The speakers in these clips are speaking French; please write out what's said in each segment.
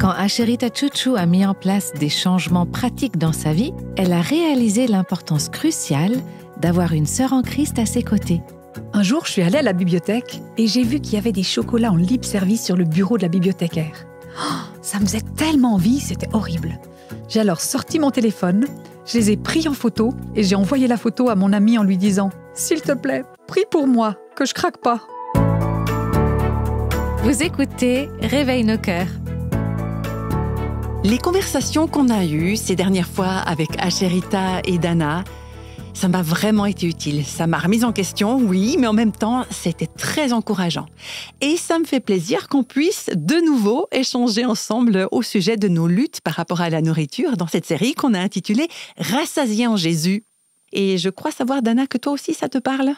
Quand Asherita Chouchou a mis en place des changements pratiques dans sa vie, elle a réalisé l'importance cruciale d'avoir une sœur en Christ à ses côtés. Un jour, je suis allée à la bibliothèque et j'ai vu qu'il y avait des chocolats en libre service sur le bureau de la bibliothécaire. Oh, ça me faisait tellement envie, c'était horrible. J'ai alors sorti mon téléphone, je les ai pris en photo et j'ai envoyé la photo à mon ami en lui disant « S'il te plaît, prie pour moi, que je craque pas ». Vous écoutez Réveille nos cœurs. Les conversations qu'on a eues ces dernières fois avec Asherita et Dana, ça m'a vraiment été utile. Ça m'a remise en question, oui, mais en même temps, c'était très encourageant. Et ça me fait plaisir qu'on puisse de nouveau échanger ensemble au sujet de nos luttes par rapport à la nourriture dans cette série qu'on a intitulée « Rassasiés en Jésus ». Et je crois savoir, Dana, que toi aussi, ça te parle?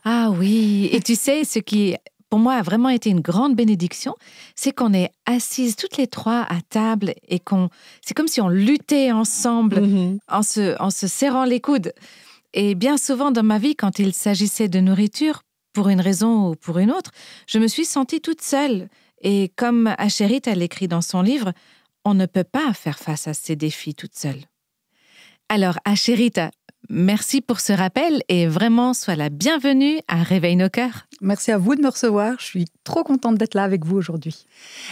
Ah oui, et tu sais, ce qui, pour moi, a vraiment été une grande bénédiction, c'est qu'on est assises toutes les trois à table et c'est comme si on luttait ensemble en se serrant les coudes. Et bien souvent dans ma vie, quand il s'agissait de nourriture, pour une raison ou pour une autre, je me suis sentie toute seule. Et comme Asherita l'écrit dans son livre, on ne peut pas faire face à ces défis toute seule. Alors Asherita, merci pour ce rappel et vraiment sois la bienvenue à Réveille nos cœurs. Merci à vous de me recevoir, je suis trop contente d'être là avec vous aujourd'hui.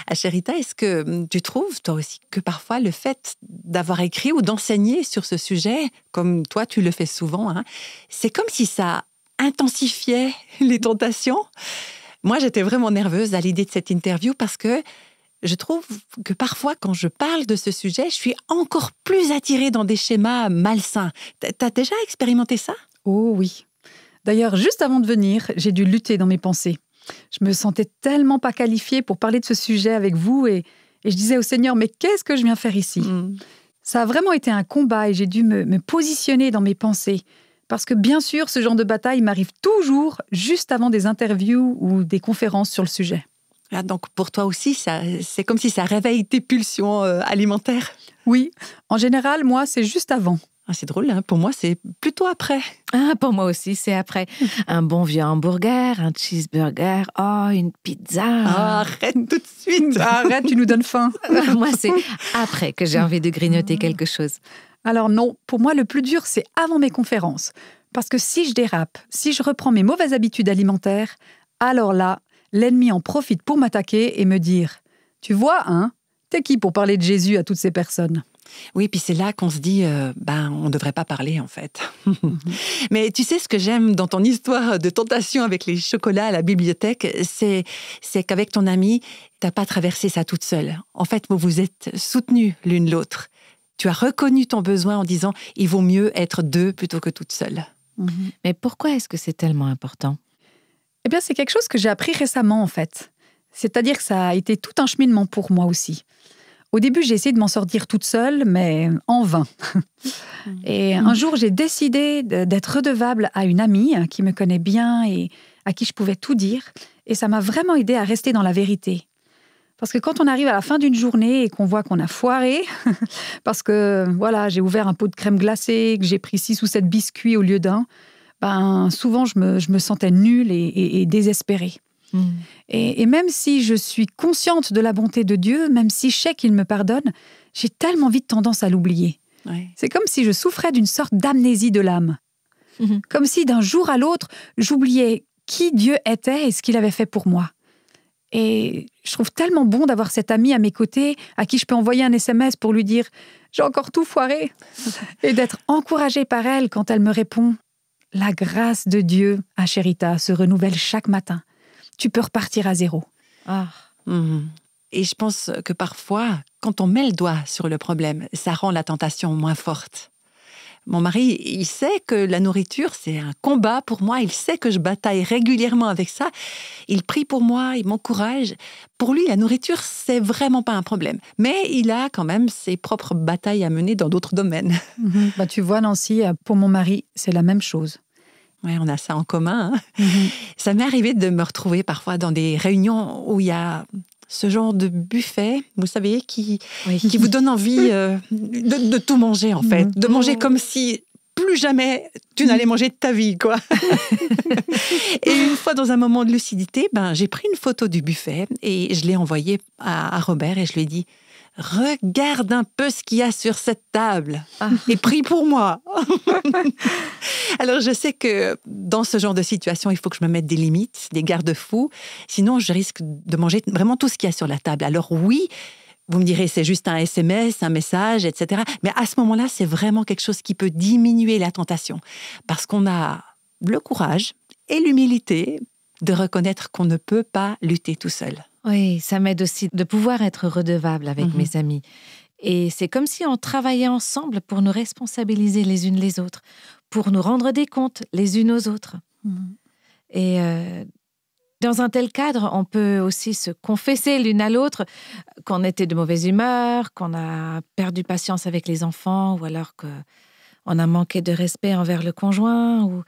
Asherita, est-ce que tu trouves, toi aussi, que parfois le fait d'avoir écrit ou d'enseigner sur ce sujet, comme toi tu le fais souvent, c'est comme si ça intensifiait les tentations? Moi, j'étais vraiment nerveuse à l'idée de cette interview parce que je trouve que parfois, quand je parle de ce sujet, je suis encore plus attirée dans des schémas malsains. T'as déjà expérimenté ça? Oh oui. D'ailleurs, juste avant de venir, j'ai dû lutter dans mes pensées. Je me sentais tellement pas qualifiée pour parler de ce sujet avec vous et je disais au Seigneur, mais qu'est-ce que je viens faire ici? Ça a vraiment été un combat et j'ai dû me positionner dans mes pensées. Parce que bien sûr, ce genre de bataille m'arrive toujours juste avant des interviews ou des conférences sur le sujet. Ah, donc pour toi aussi, c'est comme si ça réveille tes pulsions alimentaires? Oui, en général, moi, c'est juste avant. Ah, c'est drôle, pour moi, c'est plutôt après. Ah, pour moi aussi, c'est après. Un bon vieux hamburger, un cheeseburger, une pizza. Ah, arrête tout de suite. Arrête, tu nous donnes faim. Moi, c'est après que j'ai envie de grignoter quelque chose. Alors non, pour moi, le plus dur, c'est avant mes conférences. Parce que si je dérape, si je reprends mes mauvaises habitudes alimentaires, alors là, l'ennemi en profite pour m'attaquer et me dire « Tu vois, t'es qui pour parler de Jésus à toutes ces personnes ?» Oui, puis c'est là qu'on se dit on ne devrait pas parler, en fait. Mais tu sais, ce que j'aime dans ton histoire de tentation avec les chocolats à la bibliothèque, c'est qu'avec ton amie, tu n'as pas traversé ça toute seule. En fait, vous vous êtes soutenues l'une l'autre. Tu as reconnu ton besoin en disant « Il vaut mieux être deux plutôt que toute seule. » Mais pourquoi est-ce que c'est tellement important? Eh bien, c'est quelque chose que j'ai appris récemment, en fait. C'est-à-dire que ça a été tout un cheminement pour moi aussi. Au début, j'ai essayé de m'en sortir toute seule, mais en vain. Et un jour, j'ai décidé d'être redevable à une amie qui me connaît bien et à qui je pouvais tout dire. Et ça m'a vraiment aidée à rester dans la vérité. Parce que quand on arrive à la fin d'une journée et qu'on voit qu'on a foiré, parce que voilà, j'ai ouvert un pot de crème glacée, que j'ai pris 6 ou 7 biscuits au lieu d'un, souvent je me sentais nulle et désespérée. Et même si je suis consciente de la bonté de Dieu, même si je sais qu'il me pardonne, j'ai tellement vite tendance à l'oublier. Ouais. C'est comme si je souffrais d'une sorte d'amnésie de l'âme. Comme si d'un jour à l'autre, j'oubliais qui Dieu était et ce qu'il avait fait pour moi. Et je trouve tellement bon d'avoir cette amie à mes côtés, à qui je peux envoyer un SMS pour lui dire « J'ai encore tout foiré » et d'être encouragée par elle quand elle me répond « La grâce de Dieu, Asherita, se renouvelle chaque matin. Tu peux repartir à zéro. » Et je pense que parfois, quand on met le doigt sur le problème, ça rend la tentation moins forte. Mon mari, il sait que la nourriture, c'est un combat pour moi. Il sait que je bataille régulièrement avec ça. Il prie pour moi, il m'encourage. Pour lui, la nourriture, c'est vraiment pas un problème. Mais il a quand même ses propres batailles à mener dans d'autres domaines. Tu vois, Nancy, pour mon mari, c'est la même chose. Oui, on a ça en commun. Ça m'est arrivé de me retrouver parfois dans des réunions où il y a ce genre de buffet, vous savez, qui vous donne envie de tout manger, en fait. De manger comme si plus jamais tu n'allais manger de ta vie, quoi. Et une fois, dans un moment de lucidité, j'ai pris une photo du buffet et je l'ai envoyée à Robert et je lui ai dit regarde un peu ce qu'il y a sur cette table et prie pour moi. Alors, je sais que dans ce genre de situation, il faut que je me mette des limites, des garde-fous. Sinon, je risque de manger vraiment tout ce qu'il y a sur la table. Alors oui, vous me direz, c'est juste un SMS, un message, etc. Mais à ce moment-là, c'est vraiment quelque chose qui peut diminuer la tentation. Parce qu'on a le courage et l'humilité de reconnaître qu'on ne peut pas lutter tout seul. Oui, ça m'aide aussi de pouvoir être redevable avec mes amis. Et c'est comme si on travaillait ensemble pour nous responsabiliser les unes les autres, pour nous rendre des comptes les unes aux autres. Et dans un tel cadre, on peut aussi se confesser l'une à l'autre qu'on était de mauvaise humeur, qu'on a perdu patience avec les enfants, ou alors qu'on a manqué de respect envers le conjoint.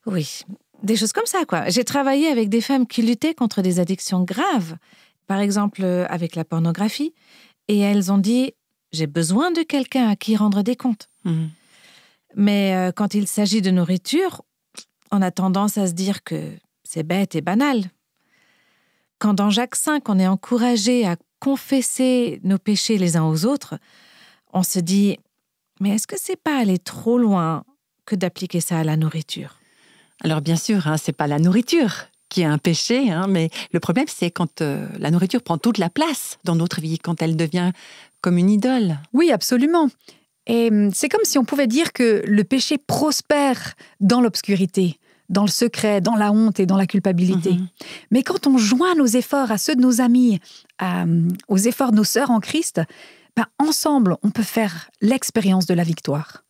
Oui, des choses comme ça, quoi. J'ai travaillé avec des femmes qui luttaient contre des addictions graves, par exemple avec la pornographie, et elles ont dit « j'ai besoin de quelqu'un à qui rendre des comptes ». Mais quand il s'agit de nourriture, on a tendance à se dire que c'est bête et banal. Quand dans Jacques V, on est encouragé à confesser nos péchés les uns aux autres, on se dit « mais est-ce que c'est pas aller trop loin que d'appliquer ça à la nourriture ?» Alors bien sûr, c'est pas la nourriture qui est un péché, mais le problème c'est quand la nourriture prend toute la place dans notre vie, quand elle devient comme une idole. Oui, absolument. Et c'est comme si on pouvait dire que le péché prospère dans l'obscurité, dans le secret, dans la honte et dans la culpabilité. Mais quand on joint nos efforts à ceux de nos amis, aux efforts de nos sœurs en Christ, ensemble, on peut faire l'expérience de la victoire.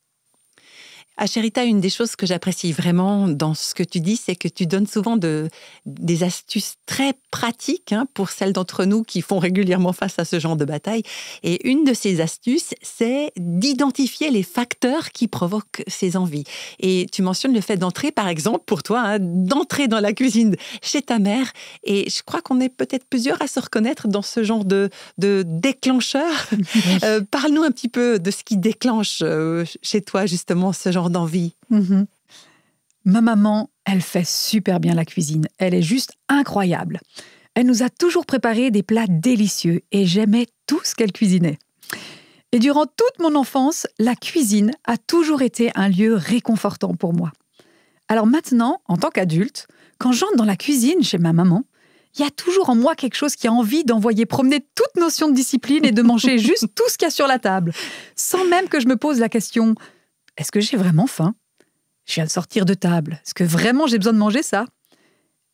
Asherita, une des choses que j'apprécie vraiment dans ce que tu dis, c'est que tu donnes souvent des astuces très pratiques pour celles d'entre nous qui font régulièrement face à ce genre de bataille. Et une de ces astuces, c'est d'identifier les facteurs qui provoquent ces envies. Et tu mentionnes le fait d'entrer, par exemple, pour toi, d'entrer dans la cuisine chez ta mère. Et je crois qu'on est peut-être plusieurs à se reconnaître dans ce genre de déclencheur. Parle-nous un petit peu de ce qui déclenche chez toi, justement, ce genre d'envie. Ma maman, elle fait super bien la cuisine. Elle est juste incroyable. Elle nous a toujours préparé des plats délicieux et j'aimais tout ce qu'elle cuisinait. Et durant toute mon enfance, la cuisine a toujours été un lieu réconfortant pour moi. Alors maintenant, en tant qu'adulte, quand j'entre dans la cuisine chez ma maman, il y a toujours en moi quelque chose qui a envie d'envoyer promener toute notion de discipline et de manger juste tout ce qu'il y a sur la table, sans même que je me pose la question « est-ce que j'ai vraiment faim ? Je viens de sortir de table. Est-ce que vraiment j'ai besoin de manger ça ?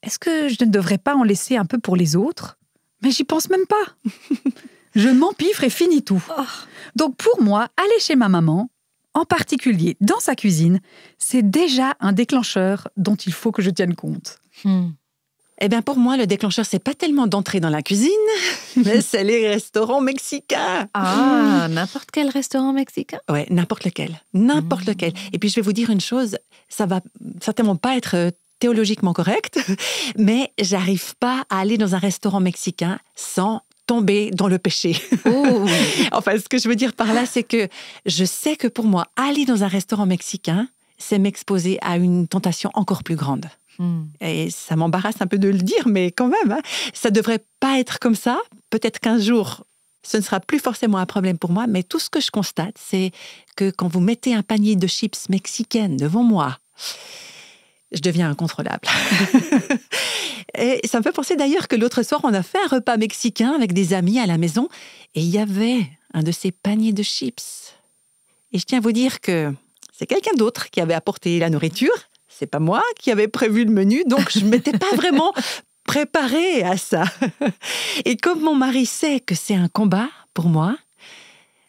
Est-ce que je ne devrais pas en laisser un peu pour les autres ? Mais j'y pense même pas. Je m'empiffre et finis tout. Donc pour moi, aller chez ma maman, en particulier dans sa cuisine, c'est déjà un déclencheur dont il faut que je tienne compte. Eh bien, pour moi, le déclencheur, c'est pas tellement d'entrer dans la cuisine, mais c'est les restaurants mexicains. Ah, n'importe quel restaurant mexicain ? Ouais, n'importe lequel. N'importe lequel. Et puis, je vais vous dire une chose, ça va certainement pas être théologiquement correct, mais j'arrive pas à aller dans un restaurant mexicain sans tomber dans le péché. Enfin, ce que je veux dire par là, c'est que je sais que pour moi, aller dans un restaurant mexicain, c'est m'exposer à une tentation encore plus grande. Et ça m'embarrasse un peu de le dire, mais quand même, ça devrait pas être comme ça. Peut-être qu'un jour, ce ne sera plus forcément un problème pour moi, mais tout ce que je constate, c'est que quand vous mettez un panier de chips mexicaines devant moi, je deviens incontrôlable. Et ça me fait penser d'ailleurs que l'autre soir, on a fait un repas mexicain avec des amis à la maison, et il y avait un de ces paniers de chips. Et je tiens à vous dire que c'est quelqu'un d'autre qui avait apporté la nourriture. C'est pas moi qui avais prévu le menu, donc je ne m'étais pas vraiment préparée à ça. Et comme mon mari sait que c'est un combat pour moi,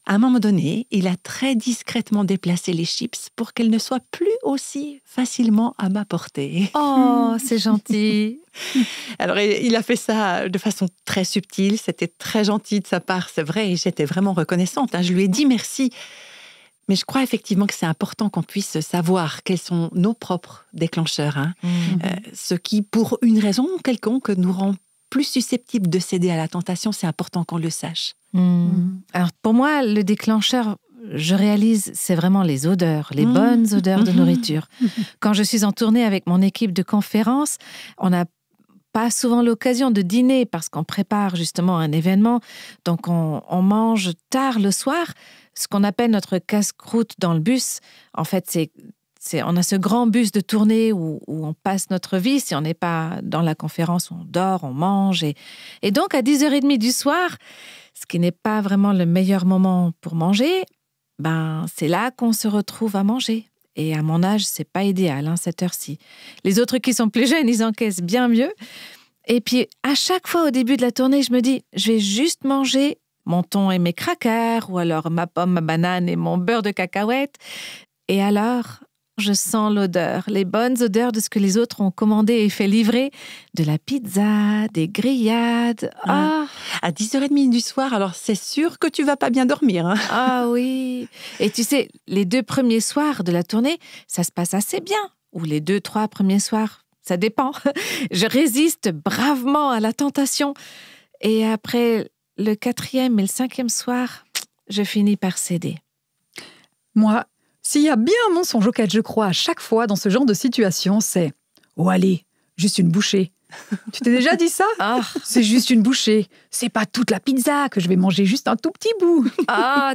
à un moment donné, il a très discrètement déplacé les chips pour qu'elles ne soient plus aussi facilement à ma portée. Oh, c'est gentil. Alors, il a fait ça de façon très subtile, c'était très gentil de sa part, c'est vrai, et j'étais vraiment reconnaissante. Je lui ai dit merci. Mais je crois effectivement que c'est important qu'on puisse savoir quels sont nos propres déclencheurs. Ce qui, pour une raison quelconque, nous rend plus susceptibles de céder à la tentation, c'est important qu'on le sache. Alors pour moi, le déclencheur, je réalise, c'est vraiment les odeurs, les bonnes odeurs de nourriture. Quand je suis en tournée avec mon équipe de conférences, on a pas souvent l'occasion de dîner parce qu'on prépare justement un événement. Donc, on mange tard le soir, ce qu'on appelle notre casse-croûte dans le bus. En fait, on a ce grand bus de tournée où on passe notre vie. Si on n'est pas dans la conférence, on dort, on mange. Et donc, à 10h30 du soir, ce qui n'est pas vraiment le meilleur moment pour manger, c'est là qu'on se retrouve à manger. Et à mon âge, c'est pas idéal, cette heure-ci. Les autres qui sont plus jeunes, ils encaissent bien mieux. Et puis, à chaque fois au début de la tournée, je me dis, je vais juste manger mon thon et mes crackers, ou alors ma pomme, ma banane et mon beurre de cacahuète. Et alors, je sens l'odeur, les bonnes odeurs de ce que les autres ont commandé et fait livrer, de la pizza, des grillades. À 10h30 du soir, alors c'est sûr que tu vas pas bien dormir. Ah oui. Et tu sais, les 2 premiers soirs de la tournée, ça se passe assez bien. Ou les 2-3 premiers soirs, ça dépend. Je résiste bravement à la tentation. Et après le 4e et le 5e soir, je finis par céder. Moi, s'il y a bien un mensonge auquel je crois à chaque fois dans ce genre de situation, c'est « Oh allez, juste une bouchée ». Tu t'es déjà dit ça ? C'est juste une bouchée. C'est pas toute la pizza que je vais manger, juste un tout petit bout.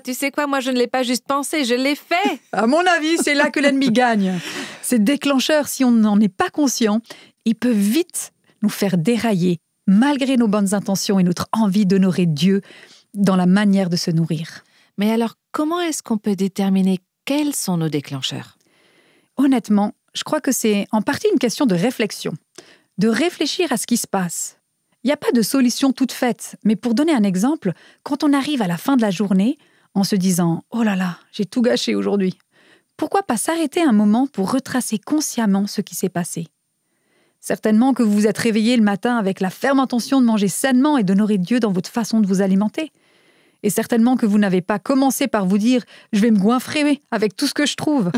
Tu sais quoi, moi je ne l'ai pas juste pensé, je l'ai fait. À mon avis, c'est là que l'ennemi gagne. Ces déclencheurs, si on n'en est pas conscient, ils peuvent vite nous faire dérailler, malgré nos bonnes intentions et notre envie d'honorer Dieu dans la manière de se nourrir. Mais alors, comment est-ce qu'on peut déterminer quels sont nos déclencheurs ? Honnêtement, je crois que c'est en partie une question de réflexion, de réfléchir à ce qui se passe. Il n'y a pas de solution toute faite, mais pour donner un exemple, quand on arrive à la fin de la journée en se disant « Oh là là, j'ai tout gâché aujourd'hui », pourquoi pas s'arrêter un moment pour retracer consciemment ce qui s'est passé ? Certainement que vous vous êtes réveillé le matin avec la ferme intention de manger sainement et d'honorer Dieu dans votre façon de vous alimenter. Et certainement que vous n'avez pas commencé par vous dire « je vais me goinfrer avec tout ce que je trouve,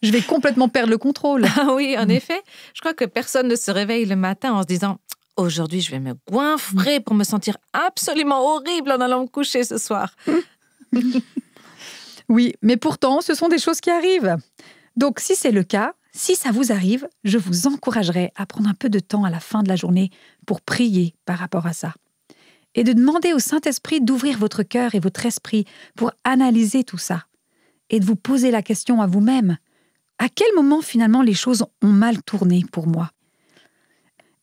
je vais complètement perdre le contrôle ». Ah oui, en effet, je crois que personne ne se réveille le matin en se disant « aujourd'hui, je vais me goinfrer pour me sentir absolument horrible en allant me coucher ce soir ». Oui, mais pourtant, ce sont des choses qui arrivent. Donc, si c'est le cas, si ça vous arrive, je vous encouragerai à prendre un peu de temps à la fin de la journée pour prier par rapport à ça. Et de demander au Saint-Esprit d'ouvrir votre cœur et votre esprit pour analyser tout ça. Et de vous poser la question à vous-même. À quel moment, finalement, les choses ont mal tourné pour moi ?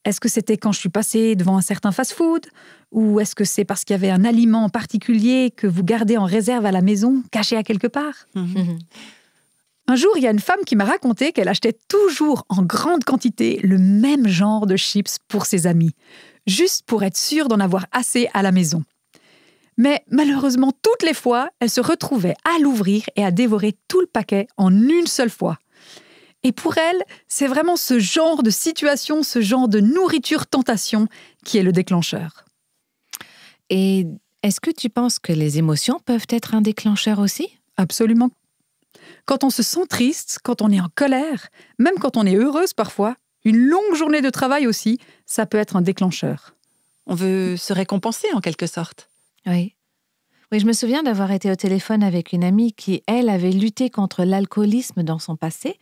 Est-ce que c'était quand je suis passée devant un certain fast-food ? Ou est-ce que c'est parce qu'il y avait un aliment en particulier que vous gardez en réserve à la maison, caché à quelque part ? Un jour, il y a une femme qui m'a raconté qu'elle achetait toujours en grande quantité le même genre de chips pour ses amis, juste pour être sûre d'en avoir assez à la maison. Mais malheureusement, toutes les fois, elle se retrouvait à l'ouvrir et à dévorer tout le paquet en une seule fois. Et pour elle, c'est vraiment ce genre de situation, ce genre de nourriture-tentation qui est le déclencheur. Et est-ce que tu penses que les émotions peuvent être un déclencheur aussi ? Absolument. Quand on se sent triste, quand on est en colère, même quand on est heureuse parfois, une longue journée de travail aussi, ça peut être un déclencheur. On veut se récompenser en quelque sorte. Oui. Oui, je me souviens d'avoir été au téléphone avec une amie qui, elle, avait lutté contre l'alcoolisme dans son passé.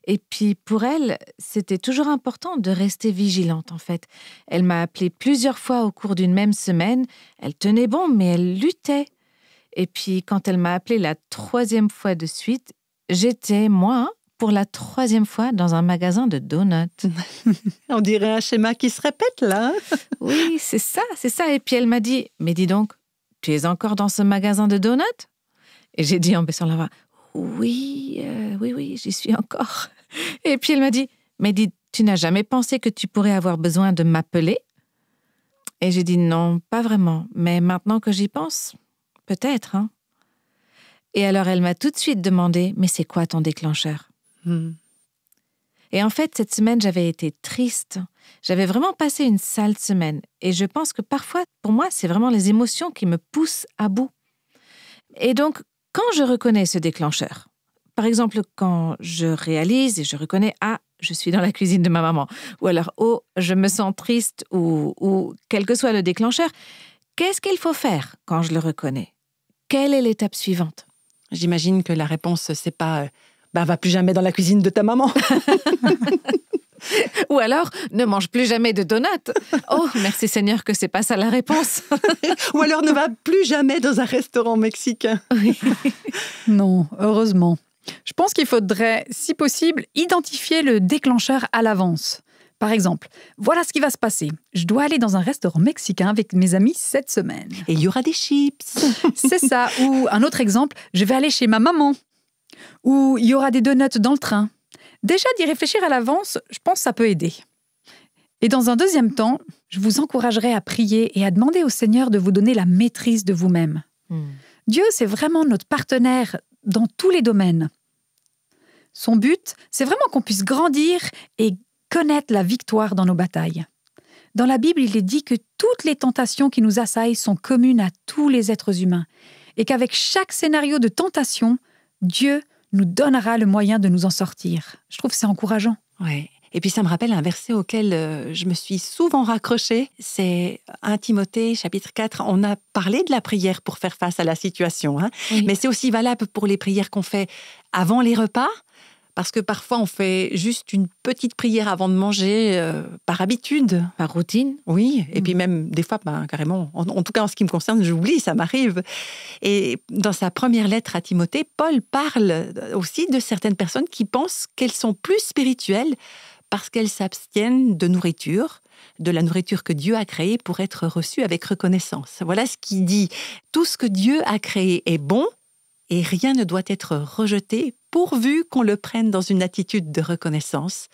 Et puis, pour elle, c'était toujours important de rester vigilante, en fait. Elle m'a appelée plusieurs fois au cours d'une même semaine. Elle tenait bon, mais elle luttait. Et puis, quand elle m'a appelée la 3e fois de suite, j'étais, moi, pour la 3e fois dans un magasin de donuts. On dirait un schéma qui se répète, là. Oui, c'est ça, c'est ça. Et puis, elle m'a dit, mais dis donc, tu es encore dans ce magasin de donuts ? Et j'ai dit en baissant la voix, oui, j'y suis encore. Et puis, elle m'a dit, mais dis, tu n'as jamais pensé que tu pourrais avoir besoin de m'appeler ? Et j'ai dit, non, pas vraiment. Mais maintenant que j'y pense, peut-être, hein. Et alors, elle m'a tout de suite demandé, mais c'est quoi ton déclencheur ? Et en fait, cette semaine, j'avais été triste. J'avais vraiment passé une sale semaine. Et je pense que parfois, pour moi, c'est vraiment les émotions qui me poussent à bout. Et donc, quand je reconnais ce déclencheur, par exemple, quand je réalise et je reconnais « Ah, je suis dans la cuisine de ma maman » ou alors « Oh, je me sens triste » ou quel que soit le déclencheur, qu'est-ce qu'il faut faire quand je le reconnais ? Quelle est l'étape suivante ? J'imagine que la réponse, c'est pas va plus jamais dans la cuisine de ta maman. Ou alors, ne mange plus jamais de donuts. Oh, merci Seigneur que c'est pas ça la réponse. Ou alors ne va plus jamais dans un restaurant mexicain. Oui. Non, heureusement. Je pense qu'il faudrait, si possible, identifier le déclencheur à l'avance. Par exemple, voilà ce qui va se passer. Je dois aller dans un restaurant mexicain avec mes amis cette semaine. Et il y aura des chips. C'est ça. Ou un autre exemple, je vais aller chez ma maman. Ou il y aura des donuts dans le train. Déjà, d'y réfléchir à l'avance, je pense que ça peut aider. Et dans un deuxième temps, je vous encouragerai à prier et à demander au Seigneur de vous donner la maîtrise de vous-même. Dieu, c'est vraiment notre partenaire dans tous les domaines. Son but, c'est vraiment qu'on puisse grandir et connaître la victoire dans nos batailles. Dans la Bible, il est dit que toutes les tentations qui nous assaillent sont communes à tous les êtres humains et qu'avec chaque scénario de tentation, Dieu nous donnera le moyen de nous en sortir. Je trouve que c'est encourageant. Ouais. Et puis ça me rappelle un verset auquel je me suis souvent raccrochée. C'est 1 Timothée, chapitre 4. On a parlé de la prière pour faire face à la situation. Oui. Mais c'est aussi valable pour les prières qu'on fait avant les repas. Parce que parfois, on fait juste une petite prière avant de manger, par habitude. Par routine. Oui, et puis même des fois, carrément, en tout cas en ce qui me concerne, j'oublie, ça m'arrive. Et dans sa première lettre à Timothée, Paul parle aussi de certaines personnes qui pensent qu'elles sont plus spirituelles parce qu'elles s'abstiennent de nourriture, de la nourriture que Dieu a créée pour être reçue avec reconnaissance. Voilà ce qu'il dit. Tout ce que Dieu a créé est bon, et rien ne doit être rejeté pourvu qu'on le prenne dans une attitude de reconnaissance,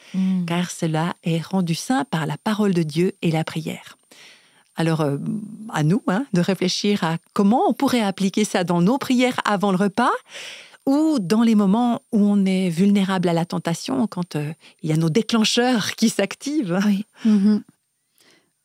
car cela est rendu saint par la parole de Dieu et la prière. Alors, à nous de réfléchir à comment on pourrait appliquer ça dans nos prières avant le repas ou dans les moments où on est vulnérable à la tentation, quand il y a nos déclencheurs qui s'activent. Oui.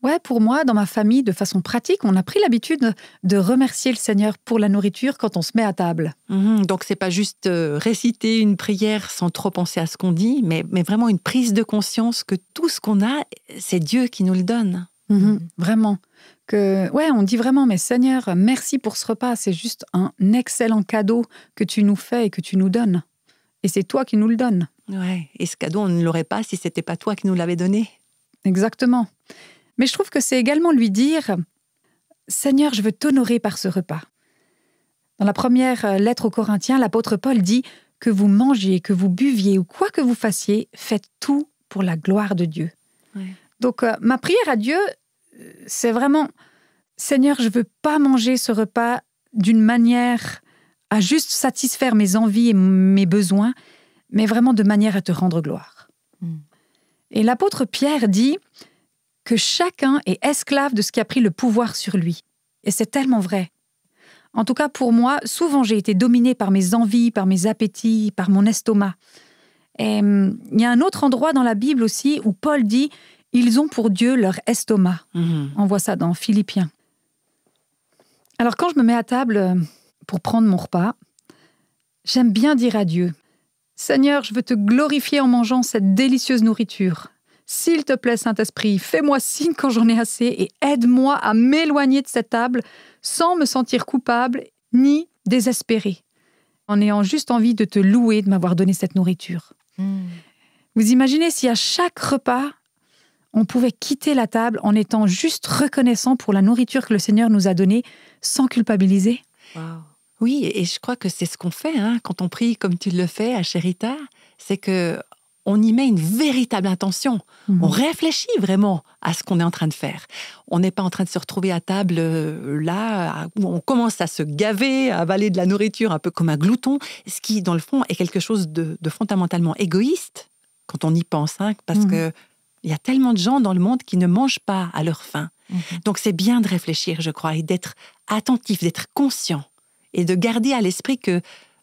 Ouais, pour moi, dans ma famille, de façon pratique, on a pris l'habitude de remercier le Seigneur pour la nourriture quand on se met à table. Donc, c'est pas juste réciter une prière sans trop penser à ce qu'on dit, mais vraiment une prise de conscience que tout ce qu'on a, c'est Dieu qui nous le donne. Vraiment. On dit vraiment, mais Seigneur, merci pour ce repas. C'est juste un excellent cadeau que tu nous fais et que tu nous donnes. Et c'est toi qui nous le donnes. Ouais. Et ce cadeau, on ne l'aurait pas si c'était pas toi qui nous l'avais donné. Exactement. Mais je trouve que c'est également lui dire « Seigneur, je veux t'honorer par ce repas ». Dans la première lettre aux Corinthiens, l'apôtre Paul dit « Que vous mangiez, que vous buviez ou quoi que vous fassiez, faites tout pour la gloire de Dieu. » Donc, ma prière à Dieu, c'est vraiment « Seigneur, je ne veux pas manger ce repas d'une manière à juste satisfaire mes envies et mes besoins, mais vraiment de manière à te rendre gloire. » Et l'apôtre Pierre dit que chacun est esclave de ce qui a pris le pouvoir sur lui. Et c'est tellement vrai. En tout cas, pour moi, souvent j'ai été dominée par mes envies, par mes appétits, par mon estomac. Et il y a un autre endroit dans la Bible aussi où Paul dit « Ils ont pour Dieu leur estomac ». On voit ça dans Philippiens. Alors quand je me mets à table pour prendre mon repas, j'aime bien dire à Dieu « Seigneur, je veux te glorifier en mangeant cette délicieuse nourriture. S'il te plaît, Saint-Esprit, fais-moi signe quand j'en ai assez et aide-moi à m'éloigner de cette table sans me sentir coupable ni désespérée, en ayant juste envie de te louer de m'avoir donné cette nourriture. » Vous imaginez si à chaque repas, on pouvait quitter la table en étant juste reconnaissant pour la nourriture que le Seigneur nous a donnée sans culpabiliser. Wow. Oui, et je crois que c'est ce qu'on fait quand on prie comme tu le fais à Chérita, c'est que on y met une véritable intention. On réfléchit vraiment à ce qu'on est en train de faire. On n'est pas en train de se retrouver à table là, où on commence à se gaver, à avaler de la nourriture un peu comme un glouton, ce qui, dans le fond, est quelque chose de fondamentalement égoïste quand on y pense, parce que il y a tellement de gens dans le monde qui ne mangent pas à leur faim. Donc c'est bien de réfléchir, je crois, et d'être attentif, d'être conscient, et de garder à l'esprit que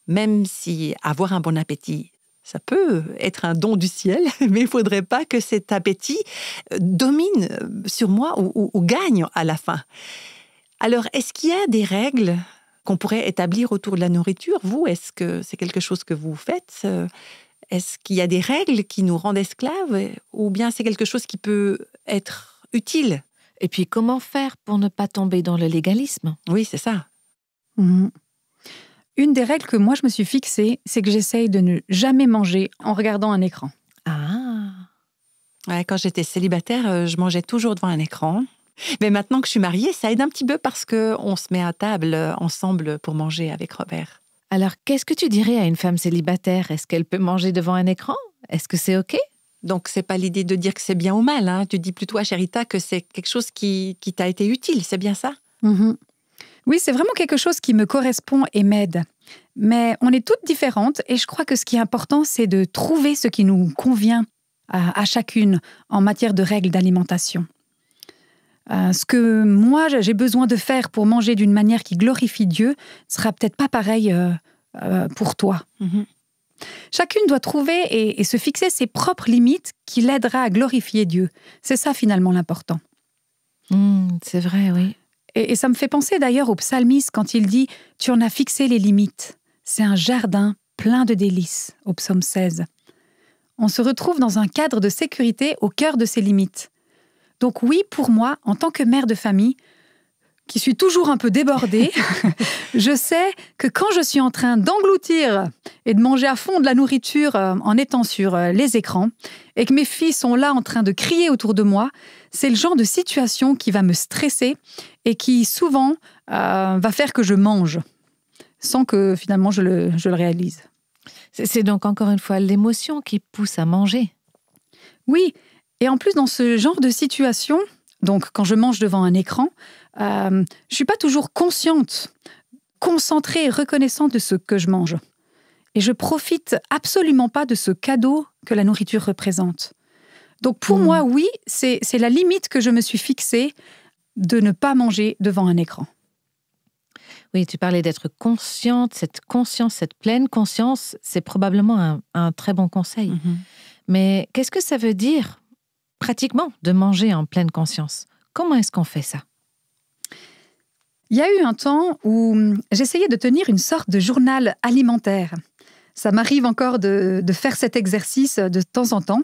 même si avoir un bon appétit, ça peut être un don du ciel, mais il ne faudrait pas que cet appétit domine sur moi ou gagne à la fin. Alors, est-ce qu'il y a des règles qu'on pourrait établir autour de la nourriture? Vous, est-ce que c'est quelque chose que vous faites? Est-ce qu'il y a des règles qui nous rendent esclaves? Ou bien c'est quelque chose qui peut être utile? Et puis, comment faire pour ne pas tomber dans le légalisme? Oui, c'est ça. Une des règles que moi, je me suis fixée, c'est que j'essaye de ne jamais manger en regardant un écran. Ah. Ouais, quand j'étais célibataire, je mangeais toujours devant un écran. Mais maintenant que je suis mariée, ça aide un petit peu parce qu'on se met à table ensemble pour manger avec Robert. Alors, qu'est-ce que tu dirais à une femme célibataire? Est-ce qu'elle peut manger devant un écran? Est-ce que c'est OK? Donc, c'est pas l'idée de dire que c'est bien ou mal. Hein. Tu dis plutôt à Sherita que c'est quelque chose qui t'a été utile. C'est bien ça? Oui, c'est vraiment quelque chose qui me correspond et m'aide. Mais on est toutes différentes et je crois que ce qui est important, c'est de trouver ce qui nous convient à chacune en matière de règles d'alimentation. Ce que moi, j'ai besoin de faire pour manger d'une manière qui glorifie Dieu sera peut-être pas pareil pour toi. Chacune doit trouver et se fixer ses propres limites qui l'aidera à glorifier Dieu. C'est ça finalement l'important. C'est vrai, oui. Et ça me fait penser d'ailleurs au psalmiste quand il dit « Tu en as fixé les limites. C'est un jardin plein de délices » au psaume 16. On se retrouve dans un cadre de sécurité au cœur de ses limites. Donc oui, pour moi, en tant que mère de famille, qui suis toujours un peu débordée, je sais que quand je suis en train d'engloutir et de manger à fond de la nourriture en étant sur les écrans, et que mes filles sont là en train de crier autour de moi, c'est le genre de situation qui va me stresser et qui souvent va faire que je mange, sans que finalement je le réalise. C'est donc encore une fois l'émotion qui pousse à manger. Oui, et en plus dans ce genre de situation, donc quand je mange devant un écran, je ne suis pas toujours consciente, concentrée et reconnaissante de ce que je mange. Et je profite absolument pas de ce cadeau que la nourriture représente. Donc pour moi, oui, c'est la limite que je me suis fixée de ne pas manger devant un écran. Oui, tu parlais d'être consciente, cette pleine conscience, c'est probablement un très bon conseil. Mais qu'est-ce que ça veut dire, pratiquement, de manger en pleine conscience? Comment est-ce qu'on fait ça? Il y a eu un temps où j'essayais de tenir une sorte de journal alimentaire. Ça m'arrive encore de faire cet exercice de temps en temps,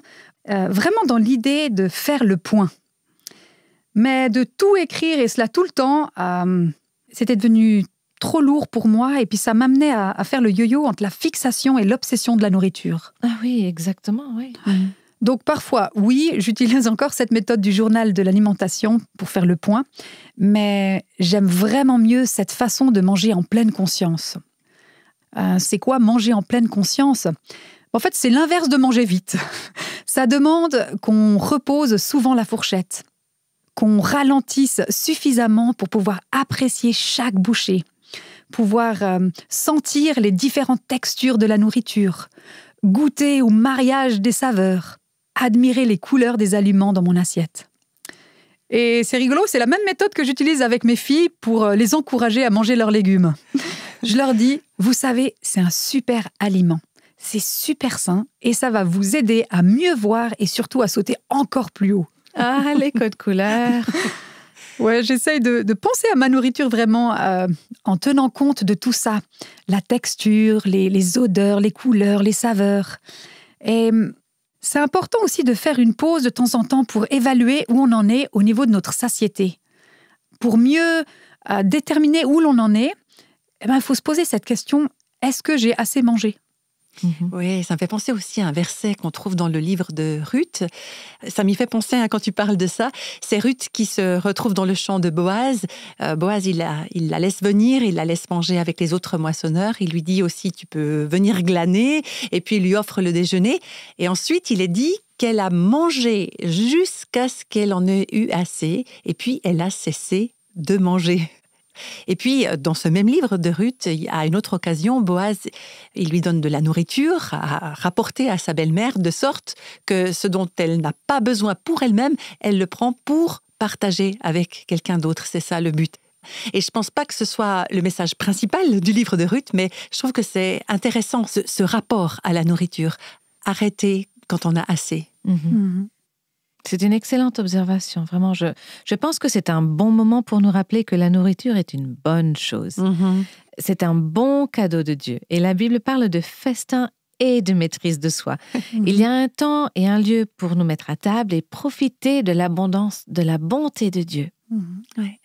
vraiment dans l'idée de faire le point. Mais de tout écrire et cela tout le temps, c'était devenu trop lourd pour moi et puis ça m'amenait à faire le yo-yo entre la fixation et l'obsession de la nourriture. Ah oui, exactement, oui. Donc parfois, oui, j'utilise encore cette méthode du journal de l'alimentation pour faire le point, mais j'aime vraiment mieux cette façon de manger en pleine conscience. C'est quoi manger en pleine conscience? En fait, c'est l'inverse de manger vite. Ça demande qu'on repose souvent la fourchette, qu'on ralentisse suffisamment pour pouvoir apprécier chaque bouchée, pouvoir sentir les différentes textures de la nourriture, goûter au mariage des saveurs, admirer les couleurs des aliments dans mon assiette. Et c'est rigolo, c'est la même méthode que j'utilise avec mes filles pour les encourager à manger leurs légumes. Je leur dis, vous savez, c'est un super aliment. C'est super sain et ça va vous aider à mieux voir et surtout à sauter encore plus haut. Ah, les codes couleurs. Ouais, j'essaye de penser à ma nourriture vraiment en tenant compte de tout ça. La texture, les odeurs, les couleurs, les saveurs. Et c'est important aussi de faire une pause de temps en temps pour évaluer où on en est au niveau de notre satiété. Pour mieux déterminer où l'on en est, il faut se poser cette question, est-ce que j'ai assez mangé ? Oui, ça me fait penser aussi à un verset qu'on trouve dans le livre de Ruth. Ça m'y fait penser quand tu parles de ça. C'est Ruth qui se retrouve dans le champ de Boaz. Boaz, il la laisse venir, il la laisse manger avec les autres moissonneurs. Il lui dit aussi, tu peux venir glaner. Et puis, il lui offre le déjeuner. Et ensuite, il est dit qu'elle a mangé jusqu'à ce qu'elle en ait eu assez. Et puis, elle a cessé de manger. Et puis, dans ce même livre de Ruth, à une autre occasion, Boaz, il lui donne de la nourriture à rapporter à sa belle-mère, de sorte que ce dont elle n'a pas besoin pour elle-même, elle le prend pour partager avec quelqu'un d'autre. C'est ça le but. Et je ne pense pas que ce soit le message principal du livre de Ruth, mais je trouve que c'est intéressant, ce rapport à la nourriture. Arrêter quand on a assez. C'est une excellente observation, vraiment. Je pense que c'est un bon moment pour nous rappeler que la nourriture est une bonne chose. C'est un bon cadeau de Dieu. Et la Bible parle de festin et de maîtrise de soi. Il y a un temps et un lieu pour nous mettre à table et profiter de l'abondance, de la bonté de Dieu. Ouais.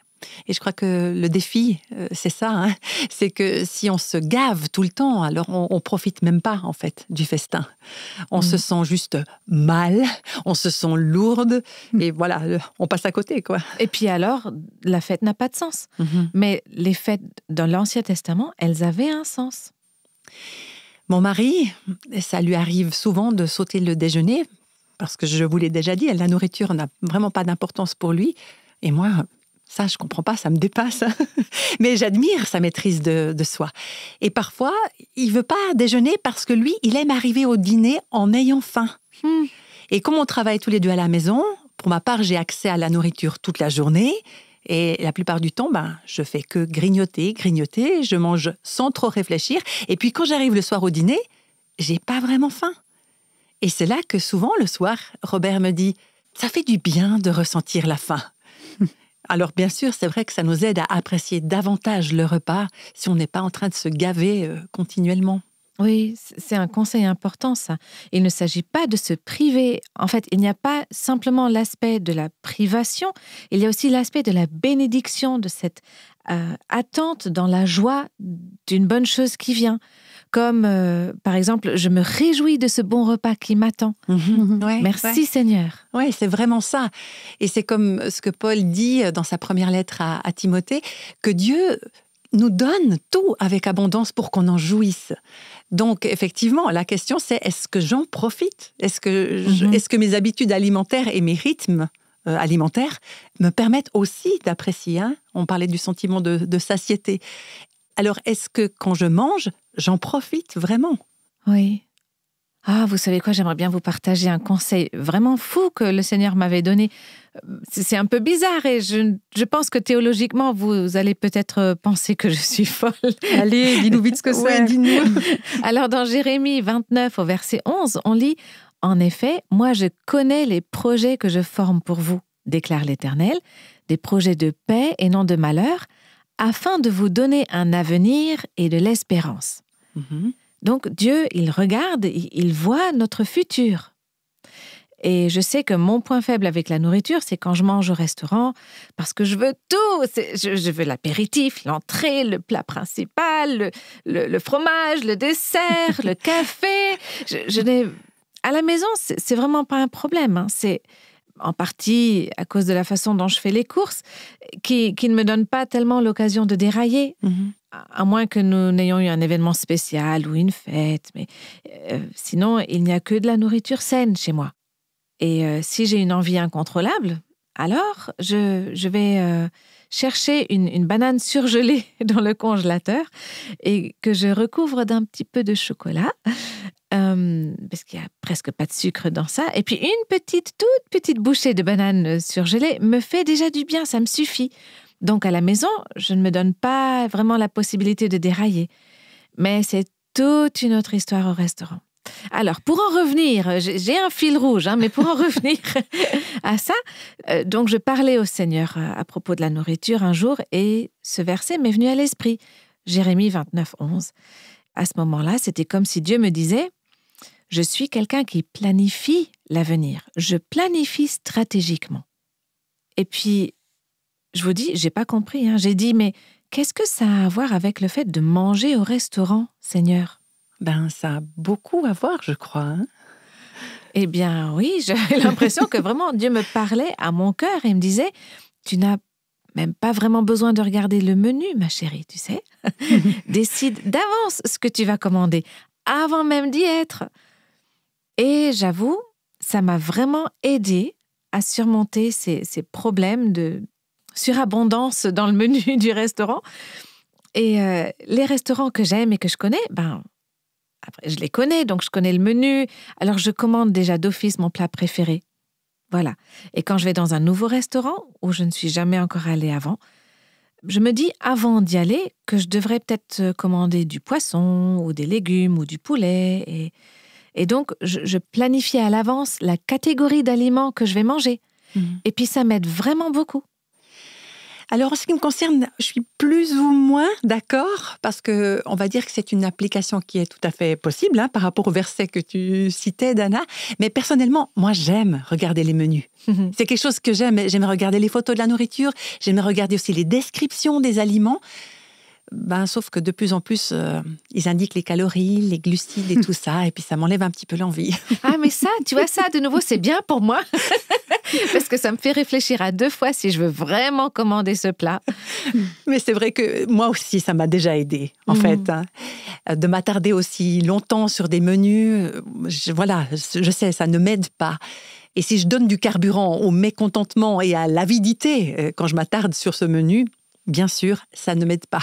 Et je crois que le défi, c'est ça, hein. C'est que si on se gave tout le temps, alors on profite même pas, en fait, du festin. On se sent juste mal, on se sent lourde, et voilà, on passe à côté, quoi. Et puis alors, la fête n'a pas de sens. Mais les fêtes dans l'Ancien Testament, elles avaient un sens. Mon mari, ça lui arrive souvent de sauter le déjeuner, parce que je vous l'ai déjà dit, la nourriture n'a vraiment pas d'importance pour lui. Et moi, ça, je comprends pas, ça me dépasse. Mais j'admire sa maîtrise de soi. Et parfois, il veut pas déjeuner parce que lui, il aime arriver au dîner en ayant faim. Et comme on travaille tous les deux à la maison, pour ma part, j'ai accès à la nourriture toute la journée. Et la plupart du temps, je fais que grignoter, je mange sans trop réfléchir. Et puis quand j'arrive le soir au dîner, j'ai pas vraiment faim. Et c'est là que souvent, le soir, Robert me dit « Ça fait du bien de ressentir la faim ». Alors bien sûr, c'est vrai que ça nous aide à apprécier davantage le repas si on n'est pas en train de se gaver continuellement. Oui, c'est un conseil important, ça. Il ne s'agit pas de se priver. En fait, il n'y a pas simplement l'aspect de la privation, il y a aussi l'aspect de la bénédiction, de cette attente dans la joie d'une bonne chose qui vient. Comme, par exemple, je me réjouis de ce bon repas qui m'attend. Ouais, Merci Seigneur. Oui, c'est vraiment ça. Et c'est comme ce que Paul dit dans sa première lettre à Timothée, que Dieu nous donne tout avec abondance pour qu'on en jouisse. Donc, effectivement, la question, c'est est-ce que j'en profite ? Est-ce que mes habitudes alimentaires et mes rythmes alimentaires me permettent aussi d'apprécier, hein ? On parlait du sentiment de satiété. Alors, est-ce que quand je mange, j'en profite vraiment ? Oui. Ah, vous savez quoi, j'aimerais bien vous partager un conseil vraiment fou que le Seigneur m'avait donné. C'est un peu bizarre et je pense que théologiquement, vous allez peut-être penser que je suis folle. Allez, dis-nous vite ce que c'est. Ouais, dis-nous. Alors, dans Jérémie 29, au verset 11, on lit « En effet, moi je connais les projets que je forme pour vous, déclare l'Éternel, des projets de paix et non de malheur, afin de vous donner un avenir et de l'espérance. » Donc Dieu, il regarde, il voit notre futur. Et je sais que mon point faible avec la nourriture, c'est quand je mange au restaurant, parce que je veux tout. Je veux l'apéritif, l'entrée, le plat principal, le fromage, le dessert, le café. À la maison, c'est vraiment pas un problème, hein. C'est en partie à cause de la façon dont je fais les courses, qui ne me donne pas tellement l'occasion de dérailler. À moins que nous n'ayons eu un événement spécial ou une fête. Mais sinon, il n'y a que de la nourriture saine chez moi. Et si j'ai une envie incontrôlable, alors je vais chercher une banane surgelée dans le congélateur et que je recouvre d'un petit peu de chocolat, parce qu'il n'y a presque pas de sucre dans ça. Et puis toute petite bouchée de banane surgelée me fait déjà du bien, ça me suffit. Donc, à la maison, je ne me donne pas vraiment la possibilité de dérailler. Mais c'est toute une autre histoire au restaurant. Alors, pour en revenir, j'ai un fil rouge, hein, mais pour en revenir à ça, donc je parlais au Seigneur à propos de la nourriture un jour et ce verset m'est venu à l'esprit. Jérémie 29, 11. À ce moment-là, c'était comme si Dieu me disait « Je suis quelqu'un qui planifie l'avenir. Je planifie stratégiquement. » Et puis, je vous dis, j'ai pas compris, hein. J'ai dit, mais qu'est-ce que ça a à voir avec le fait de manger au restaurant, Seigneur ? Ça a beaucoup à voir, je crois, hein. Eh bien, oui, j'ai l'impression que vraiment Dieu me parlait à mon cœur et me disait, tu n'as même pas vraiment besoin de regarder le menu, ma chérie, tu sais. Décide d'avance ce que tu vas commander, avant même d'y être. Et j'avoue, ça m'a vraiment aidée à surmonter ces problèmes de surabondance dans le menu du restaurant. Et les restaurants que j'aime et que je connais, après, je les connais, donc je connais le menu. Alors, je commande déjà d'office mon plat préféré. Voilà. Et quand je vais dans un nouveau restaurant, où je ne suis jamais encore allée avant, je me dis, avant d'y aller, que je devrais peut-être commander du poisson, ou des légumes, ou du poulet. Et donc, je planifie à l'avance la catégorie d'aliments que je vais manger. Et puis, ça m'aide vraiment beaucoup. Alors, en ce qui me concerne, je suis plus ou moins d'accord, parce que on va dire que c'est une application qui est tout à fait possible, par rapport au verset que tu citais, Dana. Mais personnellement, moi, j'aime regarder les menus. C'est quelque chose que j'aime. J'aime regarder les photos de la nourriture. J'aime regarder aussi les descriptions des aliments. Sauf que de plus en plus, ils indiquent les calories, les glucides et tout ça, et puis ça m'enlève un petit peu l'envie. Ah, mais ça, tu vois, ça, de nouveau, c'est bien pour moi, parce que ça me fait réfléchir à 2 fois si je veux vraiment commander ce plat. Mais c'est vrai que moi aussi, ça m'a déjà aidé, en fait. De m'attarder aussi longtemps sur des menus, je sais, ça ne m'aide pas. Et si je donne du carburant au mécontentement et à l'avidité quand je m'attarde sur ce menu, bien sûr, ça ne m'aide pas.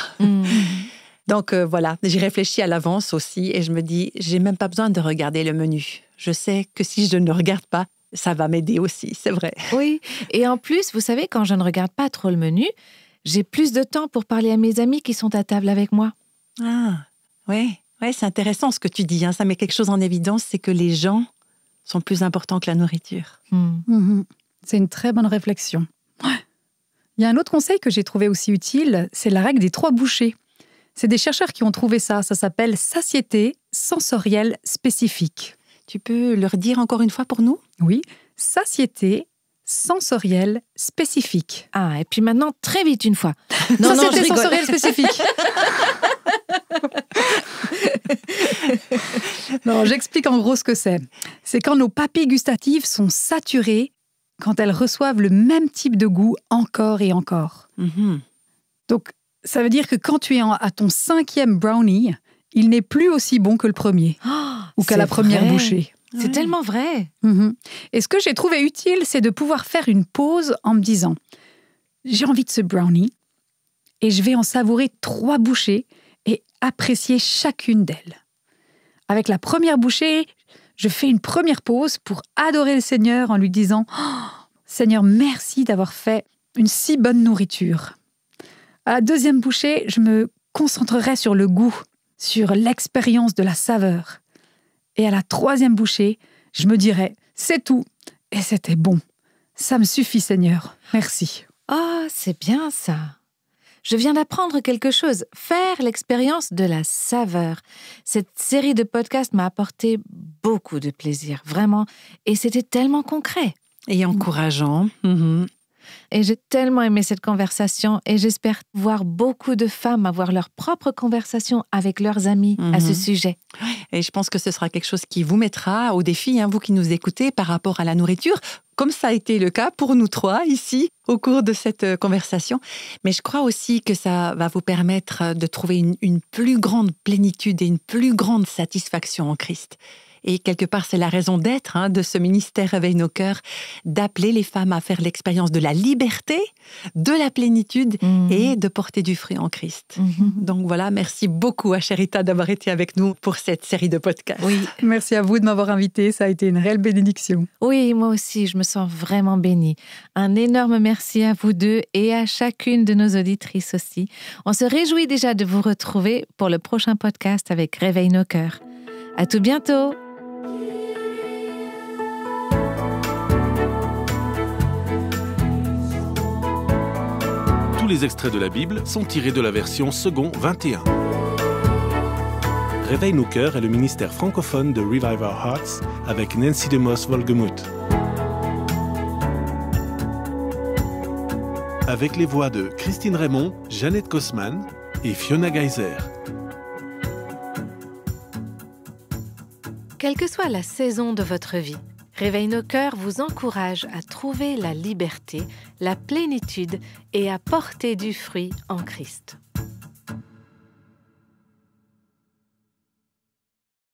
Donc voilà, j'y réfléchis à l'avance aussi et je me dis, j'ai même pas besoin de regarder le menu. Je sais que si je ne regarde pas, ça va m'aider aussi, c'est vrai. Oui, et en plus, vous savez, quand je ne regarde pas trop le menu, j'ai plus de temps pour parler à mes amis qui sont à table avec moi. Ah, ouais, c'est intéressant ce que tu dis. Ça met quelque chose en évidence, c'est que les gens sont plus importants que la nourriture. C'est une très bonne réflexion. Il y a un autre conseil que j'ai trouvé aussi utile, c'est la règle des 3 bouchées. C'est des chercheurs qui ont trouvé ça. Ça s'appelle satiété sensorielle spécifique. Tu peux le redire encore une fois pour nous ? Oui, satiété sensorielle spécifique. Ah, et puis maintenant, très vite une fois. Non, satiété sensorielle spécifique. Non, j'explique en gros ce que c'est. C'est quand nos papilles gustatives sont saturées, quand elles reçoivent le même type de goût encore et encore. Donc, ça veut dire que quand tu es à ton 5e brownie, il n'est plus aussi bon que le premier, ou qu'à la première bouchée. C'est tellement vrai. Et ce que j'ai trouvé utile, c'est de pouvoir faire une pause en me disant « J'ai envie de ce brownie, et je vais en savourer 3 bouchées et apprécier chacune d'elles. » Avec la première bouchée, je fais une première pause pour adorer le Seigneur en lui disant « Seigneur, merci d'avoir fait une si bonne nourriture. » À la 2e bouchée, je me concentrerai sur le goût, sur l'expérience de la saveur. Et à la 3e bouchée, je me dirai « C'est tout, et c'était bon. Ça me suffit, Seigneur. Merci. » Ah, c'est bien ça. Je viens d'apprendre quelque chose, faire l'expérience de la saveur. Cette série de podcasts m'a apporté beaucoup de plaisir, vraiment, et c'était tellement concret. Et encourageant. Et j'ai tellement aimé cette conversation et j'espère voir beaucoup de femmes avoir leur propre conversation avec leurs amis à ce sujet. Et je pense que ce sera quelque chose qui vous mettra au défi, vous qui nous écoutez, par rapport à la nourriture, comme ça a été le cas pour nous 3 ici, au cours de cette conversation. Mais je crois aussi que ça va vous permettre de trouver une plus grande plénitude et une plus grande satisfaction en Christ. Et quelque part, c'est la raison d'être de ce ministère Réveille nos cœurs, d'appeler les femmes à faire l'expérience de la liberté, de la plénitude et de porter du fruit en Christ. Donc voilà, merci beaucoup à Cherita d'avoir été avec nous pour cette série de podcasts. Oui, merci à vous de m'avoir invitée, ça a été une réelle bénédiction. Oui, moi aussi, je me sens vraiment bénie. Un énorme merci à vous 2 et à chacune de nos auditrices aussi. On se réjouit déjà de vous retrouver pour le prochain podcast avec Réveille nos cœurs. À tout bientôt! Tous les extraits de la Bible sont tirés de la version Second 21. Réveille nos cœurs est le ministère francophone de Revive Our Hearts avec Nancy DeMoss Wolgemuth. Avec les voix de Christine Raymond, Jeannette Kosman et Fiona Geiser. Quelle que soit la saison de votre vie, Réveille nos cœurs vous encourage à trouver la liberté, la plénitude et à porter du fruit en Christ.